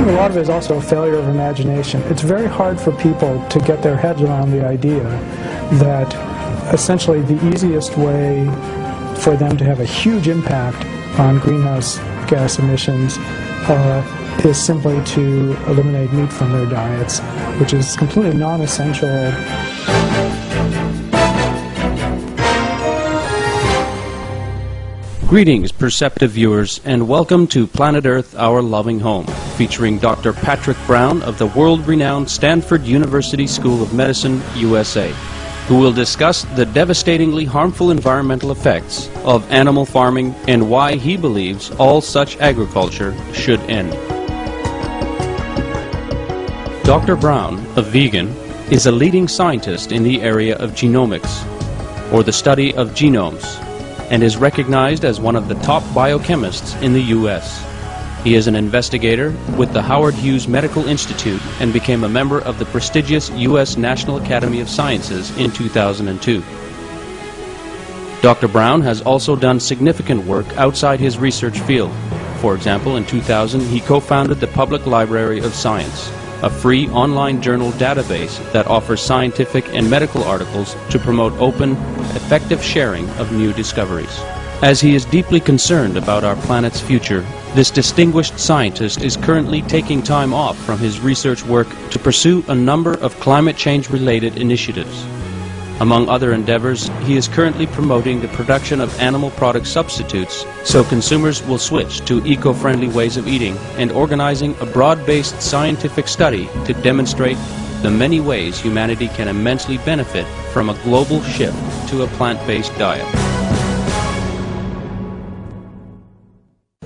think a lot of it is also a failure of imagination. It's very hard for people to get their heads around the idea that essentially the easiest way for them to have a huge impact on greenhouse gas emissions is simply to eliminate meat from their diets, which is completely non-essential. Greetings, perceptive viewers, and welcome to Planet Earth, Our Loving Home, featuring Dr. Patrick Brown of the world-renowned Stanford University School of Medicine, USA, who will discuss the devastatingly harmful environmental effects of animal farming and why he believes all such agriculture should end. Dr. Brown, a vegan, is a leading scientist in the area of genomics, or the study of genomes, and is recognized as one of the top biochemists in the U.S. He is an investigator with the Howard Hughes Medical Institute and became a member of the prestigious U.S. National Academy of Sciences in 2002. Dr. Brown has also done significant work outside his research field. For example, in 2000 he co-founded the Public Library of Science, a free online journal database that offers scientific and medical articles to promote open, effective sharing of new discoveries. As he is deeply concerned about our planet's future, this distinguished scientist is currently taking time off from his research work to pursue a number of climate change-related initiatives. Among other endeavors, he is currently promoting the production of animal product substitutes so consumers will switch to eco-friendly ways of eating, and organizing a broad-based scientific study to demonstrate the many ways humanity can immensely benefit from a global shift to a plant-based diet.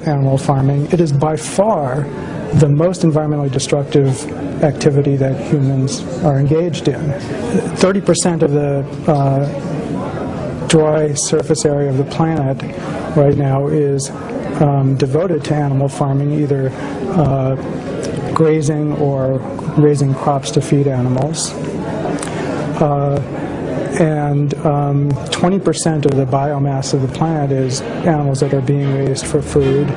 Animal farming, it is by far the most environmentally destructive activity that humans are engaged in. 30% of the dry surface area of the planet right now is devoted to animal farming, either grazing or raising crops to feed animals. And 20% of the biomass of the planet is animals that are being raised for food.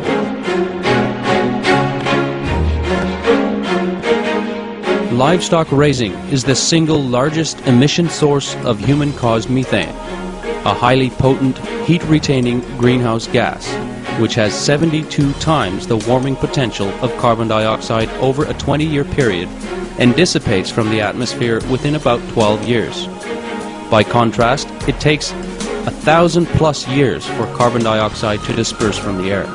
Livestock raising is the single largest emission source of human-caused methane, a highly potent, heat-retaining greenhouse gas, which has 72 times the warming potential of carbon dioxide over a 20-year period and dissipates from the atmosphere within about 12 years. By contrast, it takes 1,000+ years for carbon dioxide to disperse from the air.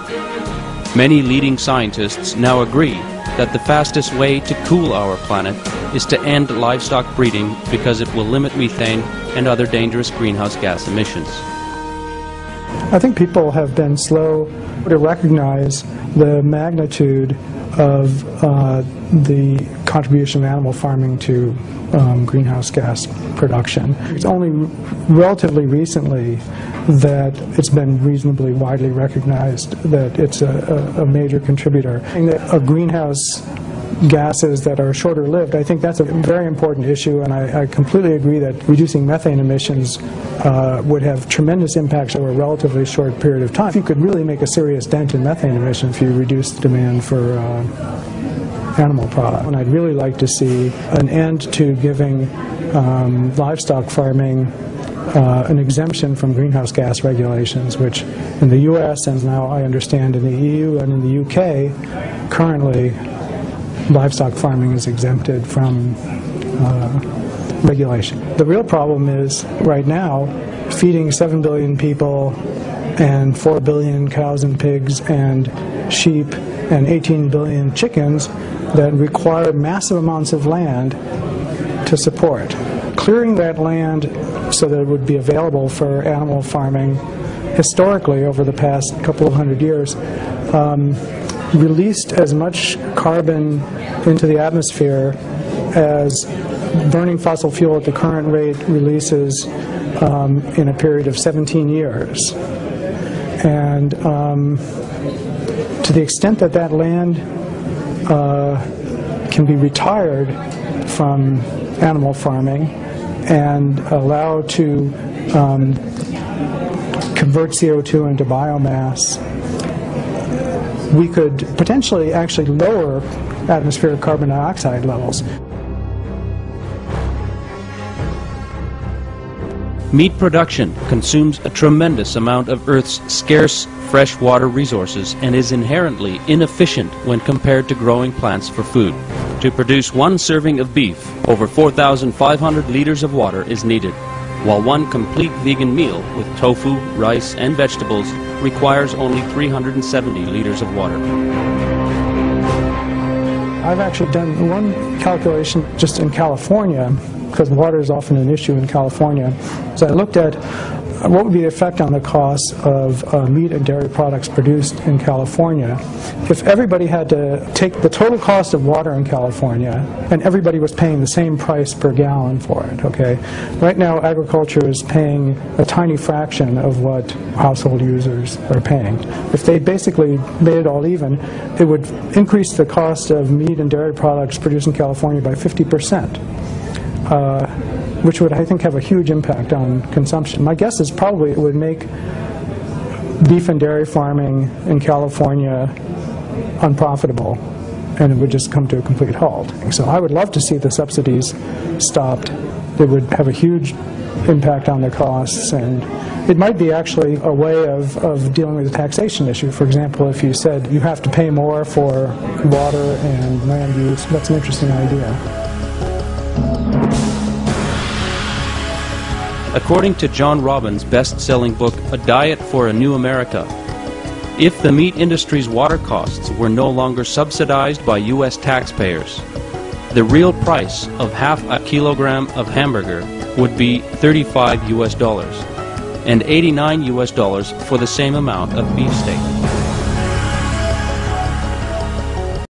Many leading scientists now agree that the fastest way to cool our planet is to end livestock breeding because it will limit methane and other dangerous greenhouse gas emissions. I think people have been slow to recognize the magnitude of the contribution of animal farming to greenhouse gas production. It's only relatively recently that it's been reasonably widely recognized that it's a major contributor. Of greenhouse gases that are shorter lived, I think that's a very important issue, and I completely agree that reducing methane emissions would have tremendous impacts over a relatively short period of time. You could really make a serious dent in methane emissions if you reduce the demand for animal product. And I'd really like to see an end to giving livestock farming an exemption from greenhouse gas regulations, which in the U.S. and now I understand in the EU and in the U.K. currently livestock farming is exempted from regulation. The real problem is right now feeding 7 billion people and 4 billion cows and pigs and sheep and 18 billion chickens that require massive amounts of land to support. Clearing that land so that it would be available for animal farming historically over the past couple of hundred years released as much carbon into the atmosphere as burning fossil fuel at the current rate releases in a period of 17 years. And to the extent that that land can be retired from animal farming and allowed to convert CO2 into biomass, we could potentially actually lower atmospheric carbon dioxide levels. Meat production consumes a tremendous amount of Earth's scarce freshwater resources and is inherently inefficient when compared to growing plants for food. To produce one serving of beef, over 4,500 liters of water is needed, while one complete vegan meal with tofu, rice, and vegetables requires only 370 liters of water. I've actually done one calculation just in California, because water is often an issue in California. So I looked at what would be the effect on the cost of meat and dairy products produced in California if everybody had to take the total cost of water in California and everybody was paying the same price per gallon for it. Okay, right now agriculture is paying a tiny fraction of what household users are paying. If they basically made it all even, it would increase the cost of meat and dairy products produced in California by 50%. Which would, I think, have a huge impact on consumption. My guess is probably it would make beef and dairy farming in California unprofitable, and it would just come to a complete halt. So I would love to see the subsidies stopped. It would have a huge impact on the costs, and it might be actually a way of dealing with the taxation issue. For example, if you said you have to pay more for water and land use, that's an interesting idea. According to John Robbins' best-selling book, A Diet for a New America, if the meat industry's water costs were no longer subsidized by U.S. taxpayers, the real price of half a kilogram of hamburger would be $35 US and $89 US for the same amount of beefsteak.